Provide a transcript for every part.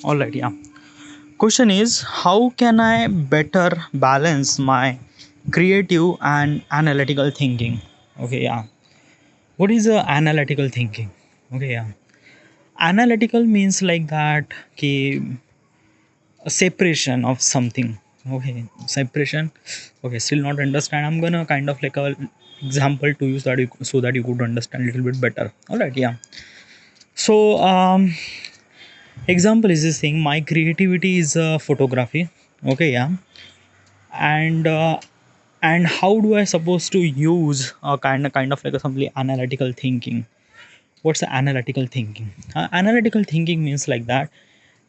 All right, yeah. Question is, how can I better balance my creative and analytical thinking? Okay, yeah. What is analytical thinking? Okay, yeah. Analytical means like that, a separation of something. Okay, separation. Okay, still not understand. I'm gonna kind of like a example to use that so that you could understand a little bit better. All right, yeah. So, example is this thing. My creativity is photography. Okay, yeah. And how do I supposed to use a kind of like a something analytical thinking? What's the analytical thinking? Analytical thinking means like that.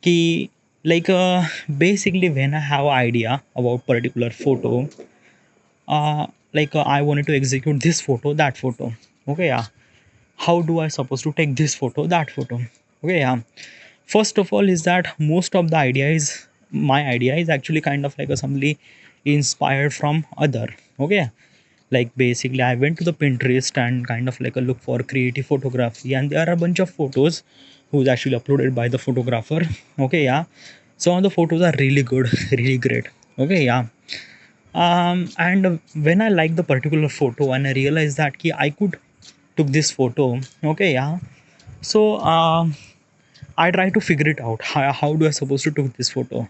Ki, like basically when I have idea about particular photo, I wanted to execute this photo, that photo. Okay, yeah. How do I supposed to take this photo, that photo? Okay, yeah. First of all is that most of the idea is my idea is actually kind of like a something inspired from other. Okay, like basically I went to the Pinterest and kind of like a look for creative photography, and there are a bunch of photos who's actually uploaded by the photographer. Okay, yeah. Some of the photos are really good, really great. Okay, yeah. And when I like the particular photo and I realized that I could took this photo. Okay, yeah. So I try to figure it out. How do I supposed to take this photo?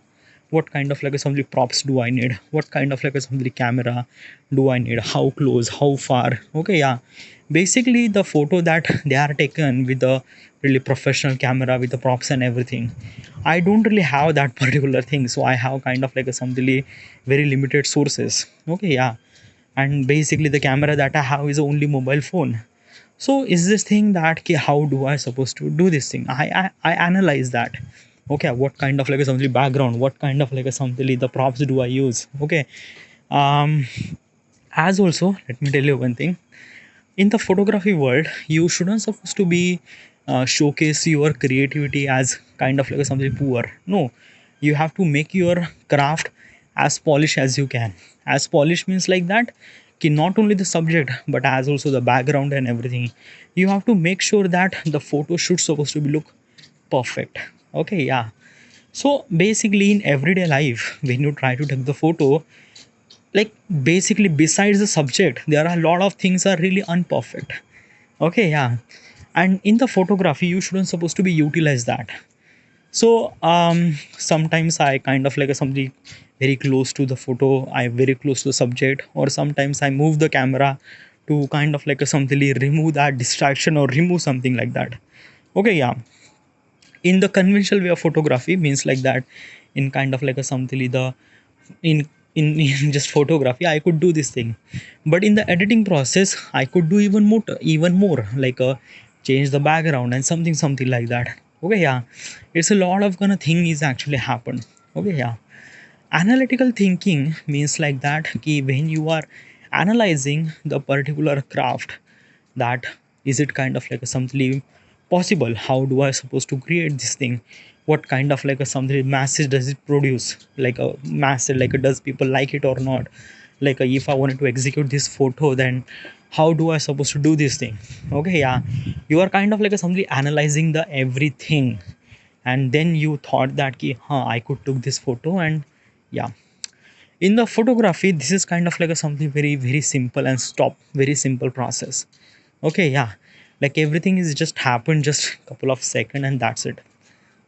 What kind of like a some props do I need? What kind of like a some camera do I need? How close? How far? Okay, yeah. Basically, the photo that they are taken with the really professional camera with the props and everything. I don't really have that particular thing, so I have kind of like a something very limited sources. Okay, yeah. And basically, the camera that I have is only mobile phone. So is this thing that how do I supposed to do this thing? I analyze that. Okay, what kind of like a something background, what kind of like a something the props do I use? Okay. um as also, let me tell you one thing. In the photography world, you shouldn't supposed to be showcase your creativity as kind of like something poor. No, you have to make your craft as polished as you can. As polished means like that, not only the subject but as also the background and everything. You have to make sure that the photo should supposed to be look perfect. Okay, yeah. So basically, in everyday life, when you try to take the photo, like basically besides the subject, there are a lot of things are really unperfect. Okay, yeah. And in the photography, you shouldn't supposed to be utilize that. So sometimes I kind of like a somebody very close to the photo, I very close to the subject, or sometimes I move the camera to kind of like a something remove that distraction or remove something like that. Okay, yeah. In the conventional way of photography means like that, in kind of like a something the in in just photography I could do this thing, but in the editing process I could do even more like change the background and something like that. Okay, yeah. It's a lot of gonna thing is actually happen. Okay, yeah. Analytical thinking means like that when you are analyzing the particular craft, that is it kind of like a something possible, how do I supposed to create this thing, what kind of like a something message does it produce, like a message, like does people like it or not, like if I wanted to execute this photo, then how do I supposed to do this thing? Okay, yeah. You are kind of like a something analyzing the everything, and then you thought that I could took this photo, and yeah. In the photography, this is kind of like a something very very simple and stop very simple process. Okay, yeah. Like everything is just happened just couple of second and that's it.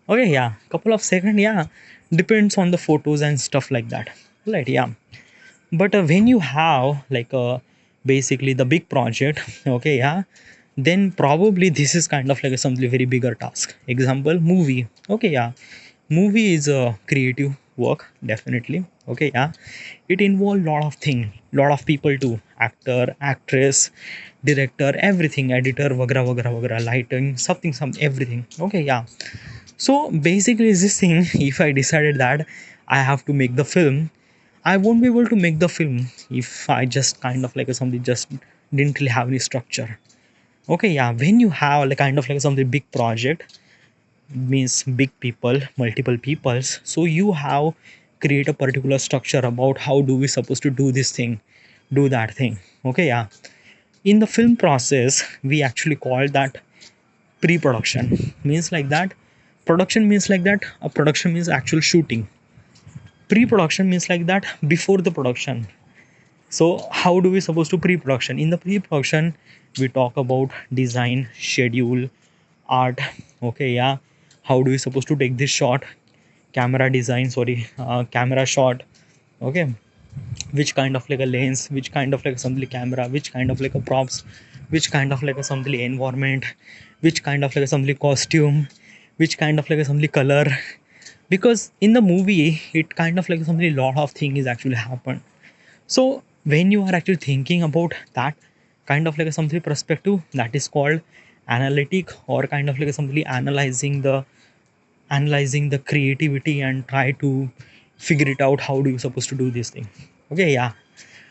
Okay, yeah. Couple of second, yeah. Depends on the photos and stuff like that. Right, yeah. But when you have like basically the big project, okay, yeah, then probably this is kind of like a something very bigger task. Example, movie. Okay, yeah. Movie is a creative work, definitely. Okay, yeah. It involves lot of thing, lot of people too, actor, actress, director, everything, editor, vagara vagara vagara, lighting, some everything. Okay, yeah. So basically this thing, if I decided that I have to make the film, I won't be able to make the film if I just kind of like something just didn't really have any structure. Okay, yeah. When you have like kind of like something big project, means big people, multiple peoples, so you have create a particular structure about how do we supposed to do this thing, do that thing. Okay, yeah. In the film process, we actually call that pre-production. Means like that, Production means like that, a production means actual shooting. Pre-production means like that, before the production. So how do we supposed to pre-production? In the pre-production, we talk about design, schedule, art. Okay, yeah. How do we supposed to take this shot? Camera design, sorry, camera shot. Okay, which kind of like a lens, which kind of like assembly camera, which kind of like a props, which kind of like assembly environment, which kind of like assembly costume, which kind of like assembly color. Because in the movie, it kind of like assembly lot of things is actually happen. So when you are actually thinking about that kind of like a something perspective, that is called analytic, or kind of like something analyzing the creativity and try to figure it out how do you supposed to do this thing. Okay, yeah.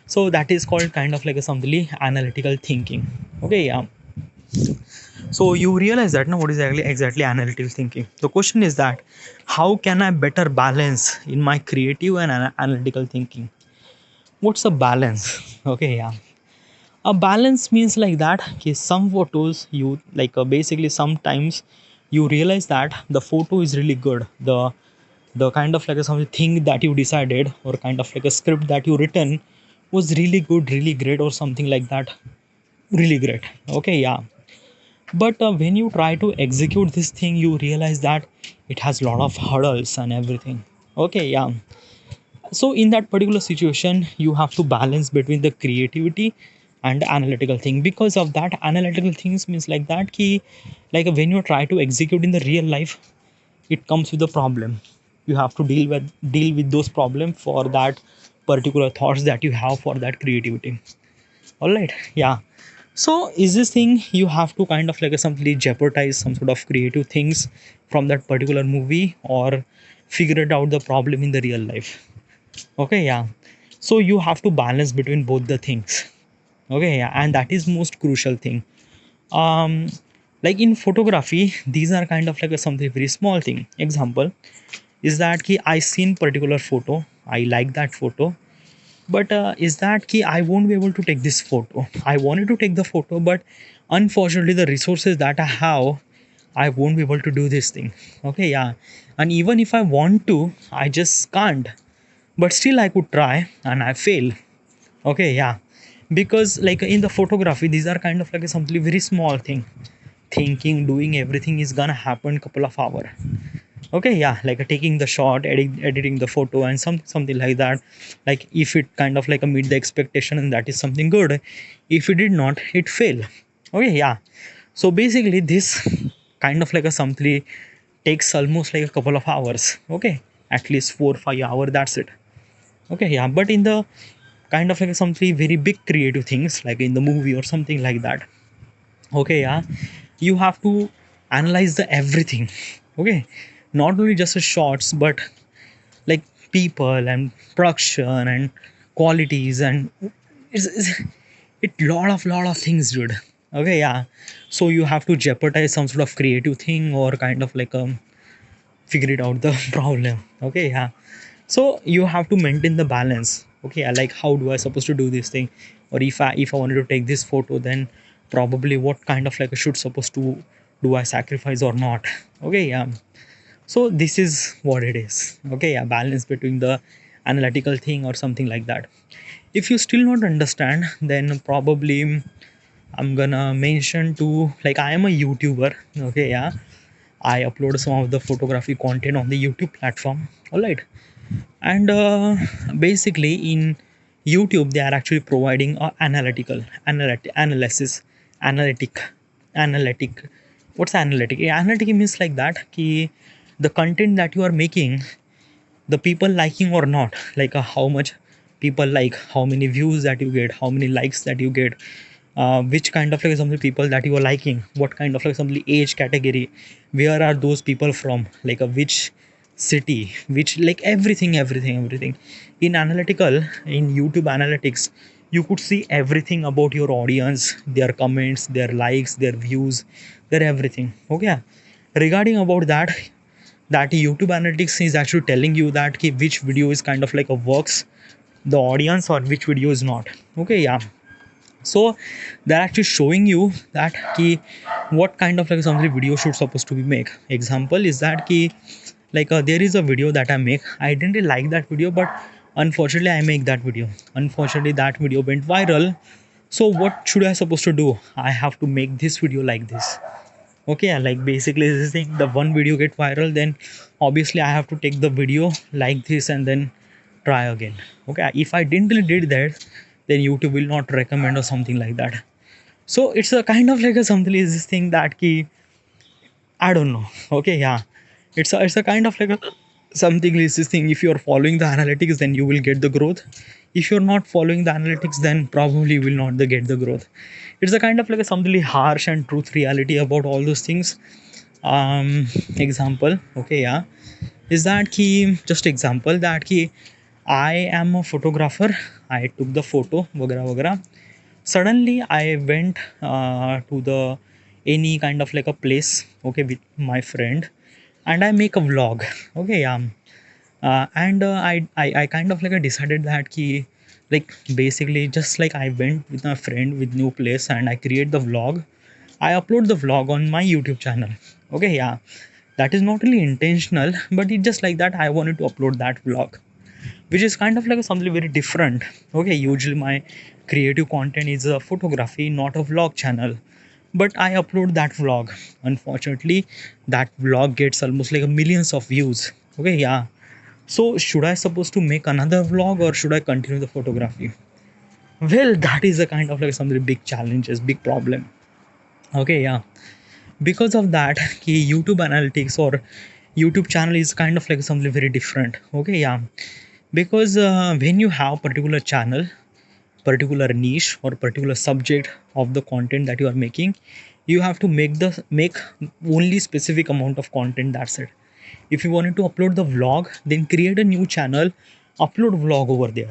So that is called kind of like a something analytical thinking. Okay, yeah. So you realize that now what is exactly analytical thinking. The question is that how can I better balance in my creative and analytical thinking? What's a balance? Okay, yeah. A balance means like that okay, some photos you like basically sometimes you realize that the photo is really good, the kind of like a something that you decided or kind of like a script that you written was really good, really great, or something like that, really great. Okay, yeah. But when you try to execute this thing, you realize that it has a lot of hurdles and everything. Okay, yeah. So in that particular situation, you have to balance between the creativity and analytical thing. Because of that, analytical things means like that key, like when you try to execute in the real life, it comes with a problem. You have to deal with those problems for that particular thoughts that you have for that creativity. All right, yeah. So is this thing you have to kind of like simply jeopardize some sort of creative things from that particular movie, or figure it out the problem in the real life? Okay, yeah. So you have to balance between both the things. Okay, yeah, and that is most crucial thing. um like in photography, these are kind of like a something very small thing. Example is that ki I seen particular photo, I like that photo, but is that ki I won't be able to take this photo. I wanted to take the photo, but unfortunately the resources that I have, I won't be able to do this thing. Okay, yeah. And even if I want to, I just can't. But still I could try and I fail. Okay, yeah. Because like in the photography, these are kind of like a something very small thing. Thinking, doing everything is gonna happen couple of hour. Okay, yeah, like taking the shot, editing the photo, and something like that. Like if it kind of like a meet the expectation, and that is something good. If it did not, it fail. Okay, yeah. So basically, this kind of like a something takes almost like a couple of hours. Okay, at least 4 5 hours. That's it. Okay, yeah. But in the kind of like something very big creative things, like in the movie or something like that. Okay, yeah, you have to analyze the everything. Okay, not only just the shots, but like people and production and qualities, and it's it lot of things, dude. Okay, yeah. So you have to jeopardize some sort of creative thing, or kind of like figure it out the problem. Okay, yeah. So you have to maintain the balance. Okay, I like how do I supposed to do this thing, or if I wanted to take this photo, then probably what kind of like a shoot supposed to do I sacrifice or not. Okay, yeah. So this is what it is. Okay, yeah. Balance between the analytical thing or something like that. If you still not understand, then probably I'm gonna mention to, like, I am a YouTuber. Okay, yeah. I upload some of the photography content on the YouTube platform. All right. And basically in YouTube they are actually providing analysis, analytic analytic. What's analytic? Analytic means like that ki the content that you are making, the people liking or not, like how much people like, how many views that you get, how many likes that you get, which kind of like some people that you are liking, what kind of like some age category, where are those people from, like which city, which, like everything in analytical, in YouTube analytics, you could see everything about your audience, their comments, their likes, their views, their everything. Okay, regarding about that, that YouTube analytics is actually telling you that ki which video is kind of like a works the audience, or which video is not. Okay, yeah. So they're actually showing you that key what kind of like something video should supposed to be make. Example is that key like there is a video that I make. I didn't really like that video, but unfortunately I make that video. Unfortunately that video went viral. So what should I supposed to do? I have to make this video like this. Okay, like basically this thing, the one video get viral, then obviously I have to take the video like this and then try again. Okay, if I didn't really did that, then YouTube will not recommend or something like that. So it's a kind of like a something is this thing that key I don't know. Okay, yeah, it's a kind of like a something is this thing. If you're following the analytics, then you will get the growth. If you're not following the analytics, then probably you will not get the growth. It's a kind of like a something harsh and truth reality about all those things. Example, okay, yeah, is that key just example that key I am a photographer. I took the photo वगैरह वगैरह. Suddenly I went to the any kind of like a place, okay, with my friend, and I make a vlog. Okay, and I kind of like I decided that key like basically just like I went with my friend with new place and I create the vlog. I upload the vlog on my YouTube channel. Okay, yeah, that is not really intentional, but it's just like that I wanted to upload that vlog, which is kind of like something very different. Okay, usually my creative content is a photography, not a vlog channel, but I upload that vlog. Unfortunately that vlog gets almost like a millions of views. Okay, yeah, so should I supposed to make another vlog or should I continue the photography? Well, that is a kind of like something big challenges, big problem. Okay, yeah, because of that YouTube analytics or YouTube channel is kind of like something very different. Okay, yeah, because when you have particular channel, particular niche or particular subject of the content that you are making, you have to make only specific amount of content. That's it. If you wanted to upload the vlog, then create a new channel, upload vlog over there.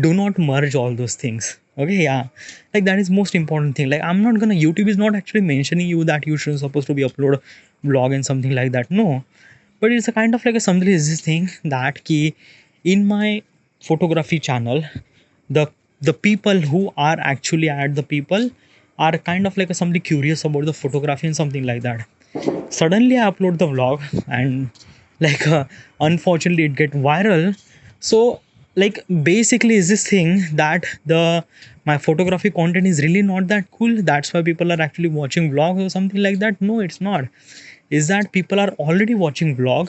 Do not merge all those things. Okay, yeah, like that is most important thing. Like I'm not gonna, YouTube is not actually mentioning you that you should supposed to be upload vlog and something like that, no. But it's a kind of like a something is this thing that key in my photography channel, the the people who are actually at the people are kind of like a somebody curious about the photography and something like that. Suddenly I upload the vlog and like unfortunately it get viral. So like basically is this thing that the my photography content is really not that cool, that's why people are actually watching vlogs or something like that? No, it's not. Is that people are already watching vlog,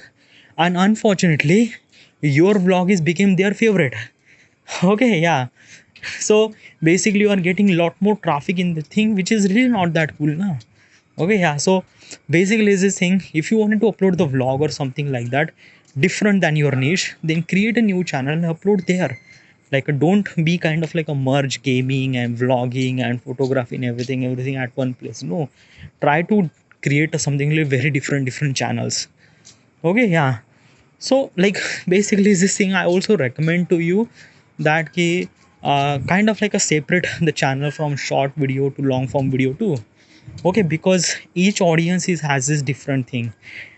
and unfortunately your vlog is became their favorite. Okay, yeah, so basically you are getting a lot more traffic in the thing which is really not that cool now. Okay, yeah, so basically is this thing, if you wanted to upload the vlog or something like that different than your niche, then create a new channel and upload there. Like don't be kind of like a merge gaming and vlogging and photography and everything at one place. No, try to create a something like very different channels. Okay, yeah, so like basically this thing I also recommend to you that ki, kind of like a separate the channel from short video to long form video too. Okay, because each audience is has this different thing,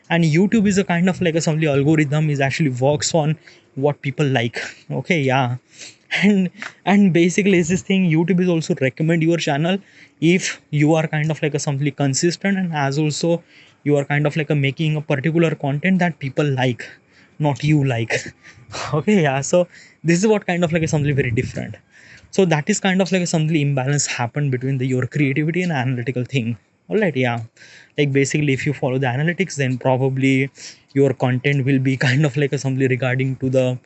and YouTube is a kind of like a some algorithm is actually works on what people like. Okay, yeah, and basically is this thing, YouTube is also recommend your channel if you are kind of like a something consistent, and as also you are kind of like a making a particular content that people like, not you like. Okay, yeah, so this is what kind of like a something very different. So that is kind of like something imbalance happened between the your creativity and analytical thing. All right, yeah, like basically if you follow the analytics, then probably your content will be kind of like a something regarding to the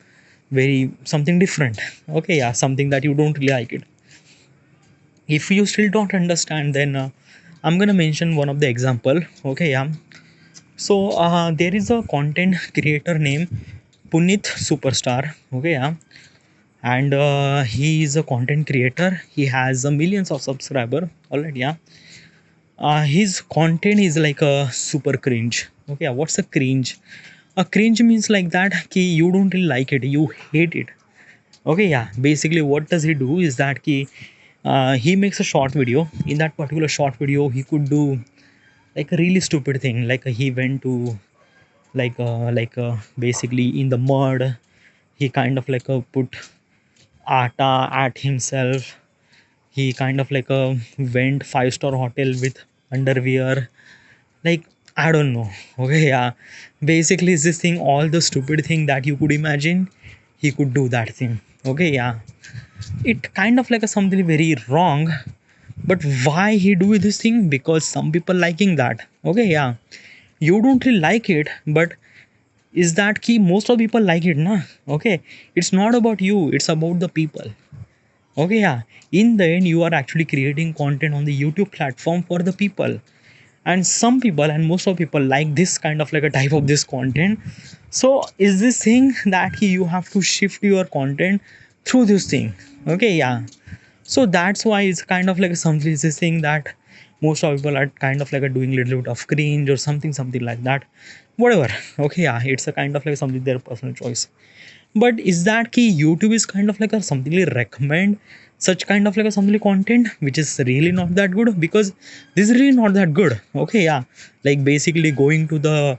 very something different. Okay, yeah, something that you don't really like it. If you still don't understand, then I'm gonna mention one of the example. Okay, yeah, so there is a content creator named Punit Superstar. Okay, yeah, and he is a content creator. He has a millions of subscriber already. Yeah, his content is like a super cringe. Okay, what's a cringe? A cringe means like that ki you don't really like it, you hate it. Okay, yeah, basically what does he do is that ki he makes a short video. In that particular short video he could do like a really stupid thing, like he went to basically in the mud, he kind of like put atta at himself. he kind of like went five-star hotel with underwear, like I don't know. Okay, yeah, basically it's this thing, all the stupid thing that you could imagine, he could do that thing. Okay, yeah, it kind of like a something very wrong, but why he do this thing? Because some people liking that. Okay, yeah, you don't really like it, but is that key, most of people like it na. Okay, it's not about you, it's about the people. Okay, yeah, in the end you are actually creating content on the YouTube platform for the people, and some people and most of people like this kind of like a type of this content. So is this thing that you have to shift your content through this thing. Okay, yeah, so that's why it's kind of like something, is this thing that most of people are kind of like doing a little bit of cringe or something like that, whatever. Okay, yeah, it's a kind of like something their personal choice. But is that key, YouTube is kind of like a something like recommend such kind of like a something content which is really not that good, because this is really not that good. Okay, yeah, like basically going to the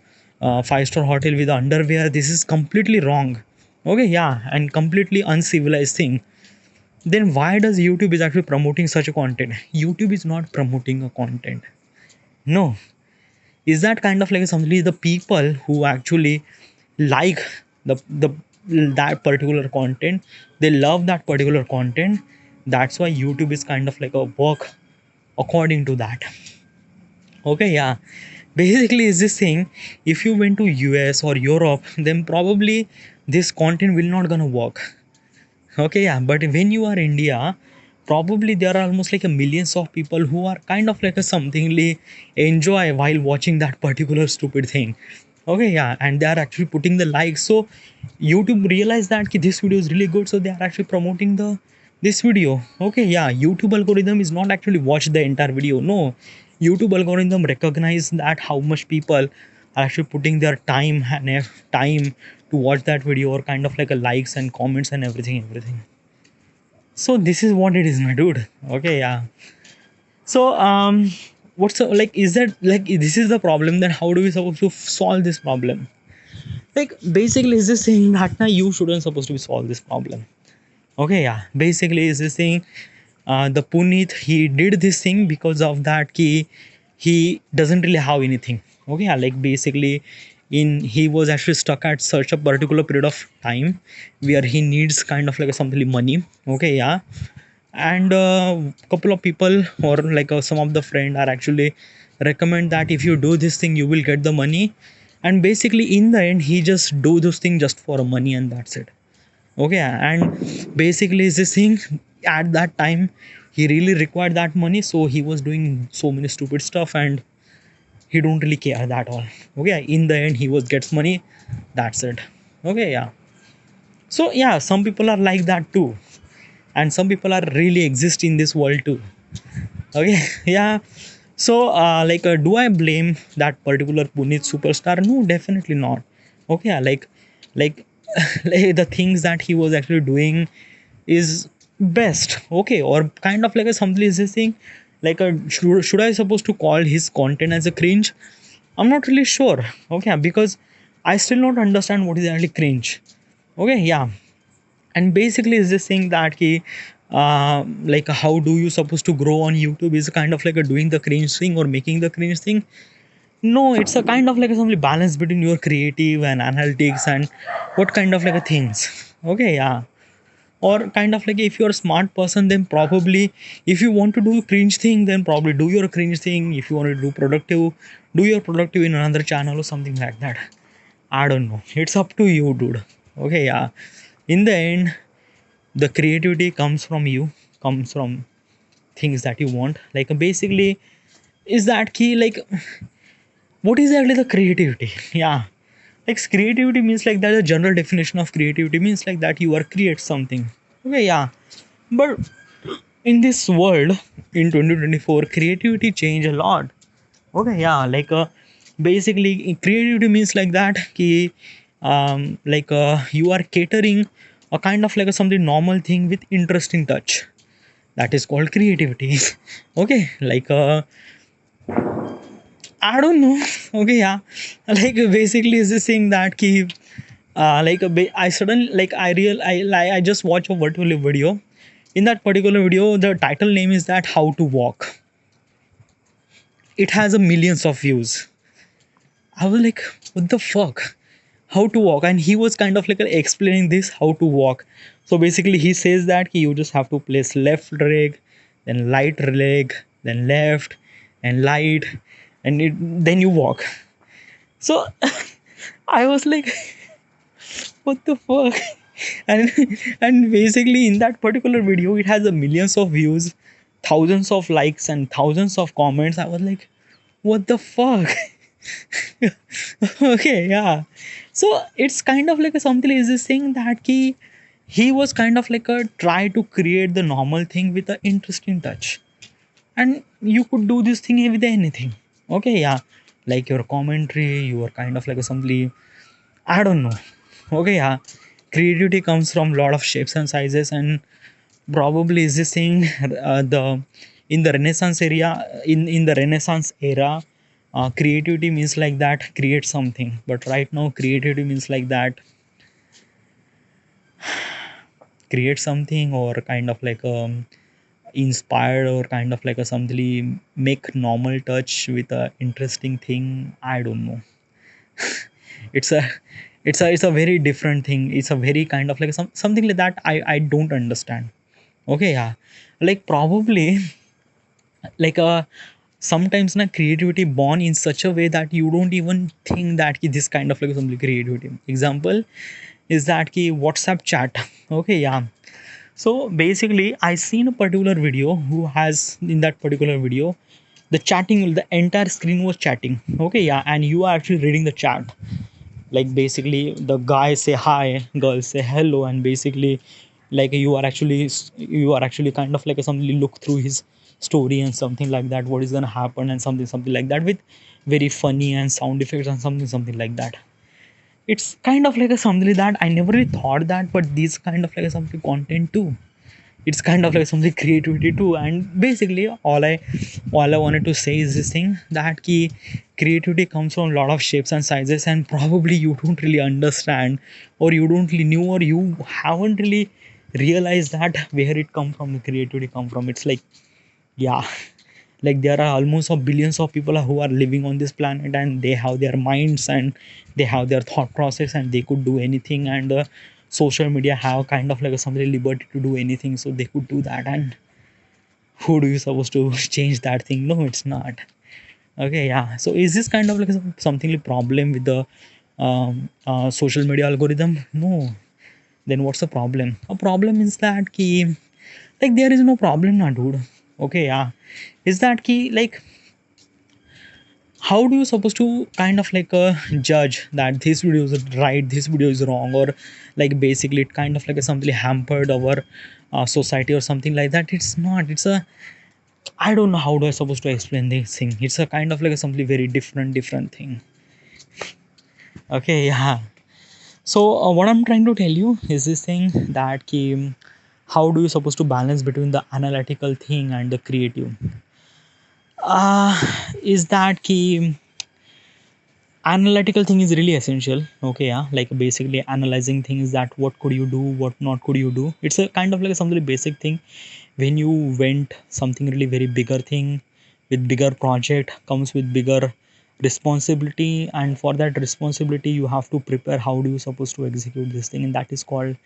five-star hotel with underwear, this is completely wrong. Okay, yeah, and completely uncivilized thing. Then why does YouTube is actually promoting such a content? YouTube is not promoting a content, no. Is that kind of like something, the people who actually like the that particular content, they love that particular content, that's why YouTube is kind of like a work according to that. Okay, yeah, basically is this thing, if you went to US or Europe, then probably this content will not gonna work. Okay, yeah, but when you are India, probably there are almost like a millions of people who are kind of like a somethingly enjoy while watching that particular stupid thing. Okay, yeah, and they are actually putting the likes. So YouTube realized that ki this video is really good, so they are actually promoting the this video. Okay, yeah, YouTube algorithm is not actually watch the entire video, no. YouTube algorithm recognize that how much people are actually putting their time to watch that video, or kind of like a likes and comments and everything. So this is what it is, my dude. Okay, yeah. So what's the, like, is that like this is the problem, then how do we supposed to solve this problem? Like basically is this saying that now you shouldn't supposed to be solve this problem. Okay, yeah, basically is this thing, the Puneet, he did this thing because of that he doesn't really have anything. Okay, yeah, like basically in he was actually stuck at such a particular period of time where he needs kind of like something money. Okay, yeah, and couple of people or like some of the friend are actually recommend that if you do this thing you will get the money, and basically in the end he just do this thing just for money, and that's it. Okay, and basically is this thing, at that time he really required that money, so he was doing so many stupid stuff, and he don't really care that all. Okay, in the end he was gets money, that's it. Okay, yeah, so yeah, some people are like that too, and some people are really exist in this world too. Okay, yeah. So do I blame that particular Puneet superstar? No, definitely not. Okay, yeah, like like the things that he was actually doing is best. Okay, or kind of like a something is this thing, like a should I supposed to call his content as a cringe? I'm not really sure. Okay, because I still not understand what is actually cringe. Okay, yeah, and basically is this thing that he like how do you supposed to grow on YouTube is kind of like a doing the cringe thing or making the cringe thing. No, it's a kind of like a some balance between your creative and analytics and what kind of like a things. Okay, yeah, or kind of like if you're a smart person, then probably if you want to do cringe thing, then probably do your cringe thing. If you want to do productive, do your productive in another channel or something like that. I don't know, it's up to you, dude. Okay, yeah, in the end the creativity comes from you, comes from things that you want, like basically is that key, like what is actually the creativity? Yeah, like creativity means like that, the general definition of creativity means like that you are create something. Okay, yeah, but in this world in 2024 creativity change a lot. Okay, yeah, basically creativity means like that ki, you are catering a kind of like a something normal thing with interesting touch, that is called creativity. Okay, I don't know. Okay, yeah, like basically is this thing that ki, I suddenly like I just watch a virtual video In that particular video, the title name is that how to walk. It has a millions of views. I was like, what the fuck? How to walk? And he was kind of like explaining this how to walk. So basically, he says that you just have to place left leg, then right leg, then left, and light, and then you walk. So I was like, what the fuck? And basically in that particular video, it has a millions of views, thousands of likes, and thousands of comments. I was like, what the fuck? Okay, yeah. So it's kind of like a something is this thing that he was kind of like a try to create the normal thing with an interesting touch, and you could do this thing with anything. Okay, yeah, like your commentary, you are kind of like a something, I don't know. Okay, yeah, creativity comes from a lot of shapes and sizes, and probably is this thing the in the Renaissance area, in the Renaissance era, creativity means like that create something, but right now creativity means like that create something, or kind of like inspired, or kind of like a something make normal touch with a interesting thing. I don't know. It's a it's a very different thing. It's a very kind of like something like that I don't understand. Okay, yeah, like probably like sometimes na creativity born in such a way that you don't even think that ki this kind of like some creativity. Example is that ki WhatsApp chat. Okay, yeah. So basically I seen a particular video who has, in that particular video, the chatting, the entire screen was chatting. Okay, yeah, and you are actually reading the chat. Like basically the guy say hi, girls say hello, and basically like you are actually kind of like something look through his story and something like that, what is going to happen, and something like that, with very funny and sound effects and something like that. It's kind of like a something that I never really thought that, but these kind of like something content too. It's kind of like something creativity too. And basically all I wanted to say is this thing that key creativity comes from a lot of shapes and sizes, and probably you don't really understand, or you don't really knew, or you haven't really realized that where it come from, the creativity come from. It's like, yeah, like there are almost a billions of people who are living on this planet, and they have their minds, and they have their thought process, and they could do anything. And social media have kind of like a some liberty to do anything, so they could do that. And who do you supposed to change that thing? No, it's not. Okay, yeah. So is this kind of like something like problem with the social media algorithm? No. Then what's the problem? A problem is that key, like there is no problem na dude. Okay, yeah. Is that key like how do you supposed to kind of like judge that this video is right, this video is wrong, or like basically it kind of like a something hampered our society or something like that? It's not. It's a, I don't know how do I supposed to explain this thing. It's a kind of like a something very different thing. Okay, yeah. So what I'm trying to tell you is this thing that how do you supposed to balance between the analytical thing and the creative? uh is that analytical thing is really essential. Okay, yeah, like basically analyzing things, that what could you do, what not could you do. It's a kind of like something basic thing. When you went something really very bigger thing, with bigger project comes with bigger responsibility, and for that responsibility you have to prepare how do you supposed to execute this thing, and that is called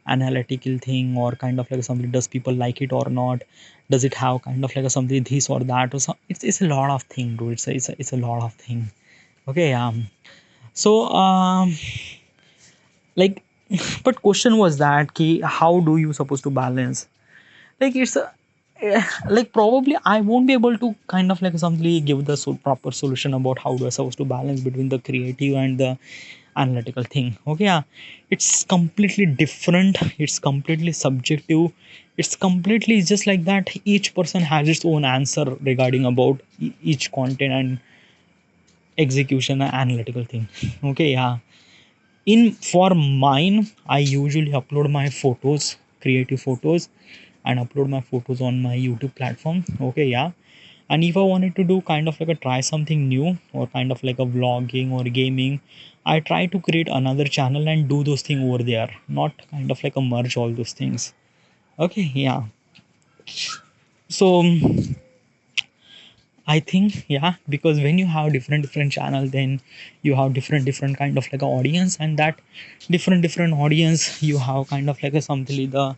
analytical thing. Or kind of like something, does people like it or not, does it have kind of like a something this or that, or some, it's a lot of thing, dude. It's a lot of thing. Okay, so like but question was that how do you supposed to balance, like it's a like probably I won't be able to kind of like simply give the proper solution about how do I supposed to balance between the creative and the analytical thing. Okay, yeah, it's completely different, it's completely subjective, it's completely just like that. Each person has its own answer regarding about each content and execution and analytical thing. Okay, yeah. In for mine, I usually upload my photos, creative photos, and upload my photos on my YouTube platform. Okay, yeah. And if I wanted to do kind of like a try something new, or kind of like a vlogging or gaming, I try to create another channel and do those things over there, not kind of like a merge all those things. Okay, yeah. So I think, yeah, because when you have different channel, then you have different kind of like a audience, and that different audience, you have kind of like a something the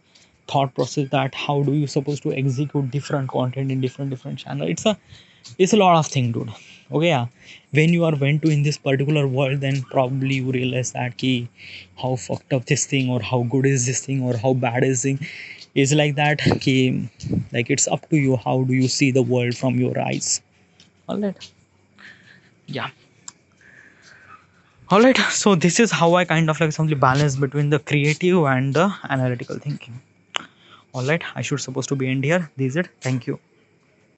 thought process that how do you supposed to execute different content in different channel. It's a lot of thing, dude. Okay, yeah. When you are went to in this particular world, then probably you realize that key how fucked up this thing, or how good is this thing, or how bad is thing is like that. Key, like it's up to you. How do you see the world from your eyes? All right. Yeah. All right. So this is how I kind of like simply balance between the creative and the analytical thinking. All right. I should supposed to be end here. This is it. Thank you.